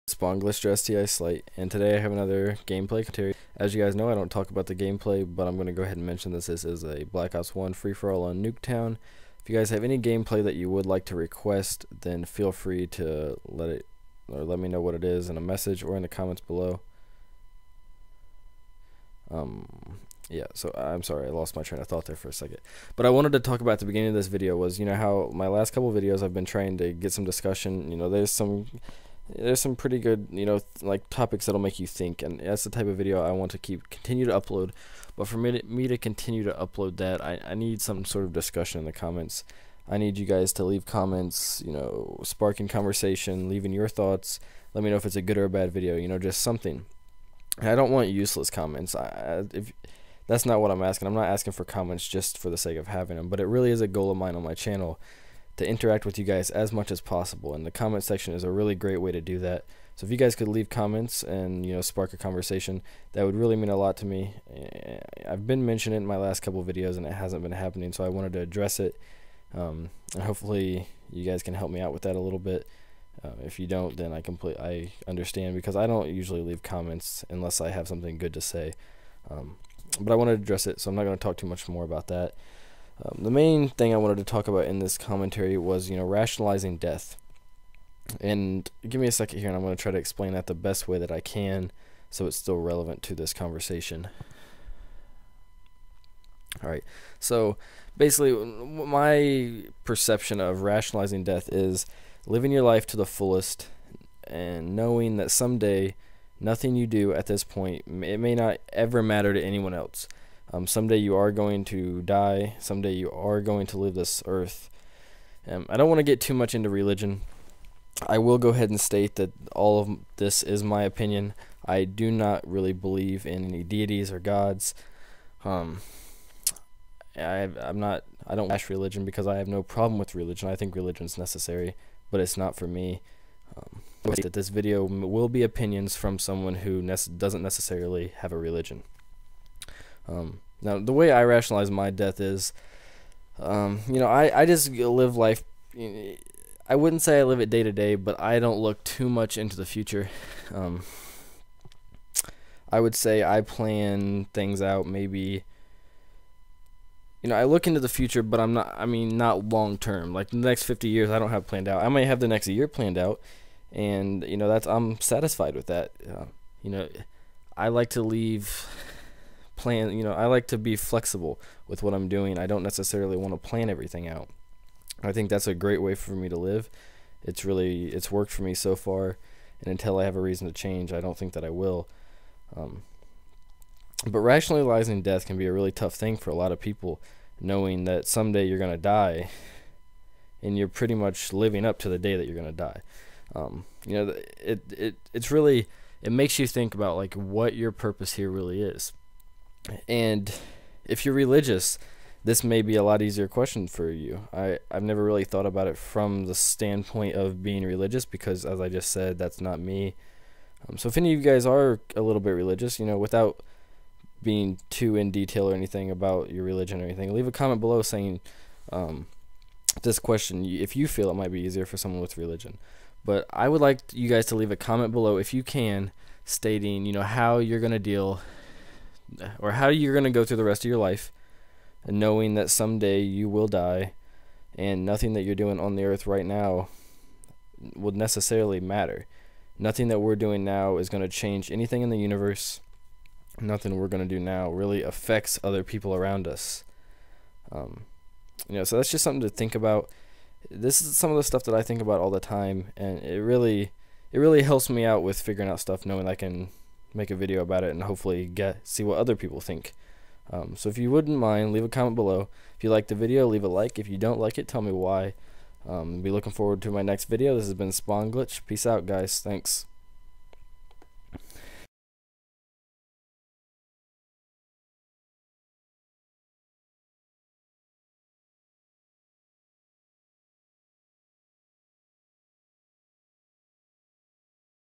Spawn Glitch STI Slate, and today I have another gameplay commentary. As you guys know, I don't talk about the gameplay, but I'm going to go ahead and mention this. This is a Black Ops 1 free-for-all on Nuketown. If you guys have any gameplay that you would like to request, then feel free to let me know what it is in a message or in the comments below. Yeah, so I'm sorry, I lost my train of thought there for a second. But I wanted to talk about at the beginning of this video was, how my last couple videos I've been trying to get some discussion. There's some pretty good, like topics that'll make you think, and that's the type of video I want to continue to upload. But for me to continue to upload that, I need some sort of discussion in the comments. I need you guys to leave comments, sparking conversation, leaving your thoughts. Let me know if it's a good or a bad video, just something. And I don't want useless comments. If that's not what I'm asking. I'm not asking for comments just for the sake of having them, but it really is a goal of mine on my channel to interact with you guys as much as possible, and the comment section is a really great way to do that. So if you guys could leave comments and spark a conversation, that would really mean a lot to me. I've been mentioning it in my last couple videos and it hasn't been happening, so I wanted to address it, and hopefully you guys can help me out with that a little bit. If you don't, then I understand, because I don't usually leave comments unless I have something good to say. But I wanted to address it, so I'm not going to talk too much more about that. The main thing I wanted to talk about in this commentary was, rationalizing death. And give me a second here, and I'm going to try to explain that the best way that I can, so it's still relevant to this conversation. Alright, so basically my perception of rationalizing death is living your life to the fullest and knowing that someday nothing you do at this point, it may not ever matter to anyone else. Someday you are going to die. Someday you are going to leave this earth. I don't want to get too much into religion. I will go ahead and state that all of this is my opinion. I do not really believe in any deities or gods. I don't bash religion because I have no problem with religion. I think religion is necessary, but it's not for me. That this video will be opinions from someone who doesn't necessarily have a religion. Now, the way I rationalize my death is, I just live life. I wouldn't say I live it day to day, but I don't look too much into the future. I would say I plan things out. Maybe, I look into the future, but not long term. Like the next 50 years, I don't have planned out. I might have the next year planned out, and I'm satisfied with that. I like to I like to be flexible with what I'm doing. I don't necessarily want to plan everything out. I think that's a great way for me to live. It's worked for me so far, and until I have a reason to change, I don't think that I will. But rationalizing death can be a really tough thing for a lot of people, knowing that someday you're going to die, and you're pretty much living up to the day that you're going to die. It makes you think about like what your purpose here really is. And if you're religious, this may be a lot easier question for you. I've never really thought about it from the standpoint of being religious, because as I just said, that's not me. So if any of you guys are a little bit religious, without being too in detail or anything about your religion or anything, leave a comment below saying this question, if you feel it might be easier for someone with religion. But I would like you guys to leave a comment below, if you can, stating how you're going to deal, or how you're going to go through the rest of your life, and knowing that someday you will die, and nothing that you're doing on the earth right now would necessarily matter. Nothing that we're doing now is going to change anything in the universe. Nothing we're going to do now really affects other people around us. So that's just something to think about. This is some of the stuff that I think about all the time, and it really helps me out with figuring out stuff, knowing I can make a video about it and hopefully see what other people think. So if you wouldn't mind, leave a comment below. If you like the video, leave a like. If you don't like it, tell me why. Be looking forward to my next video. This has been Spawn Glitch. Peace out, guys. Thanks.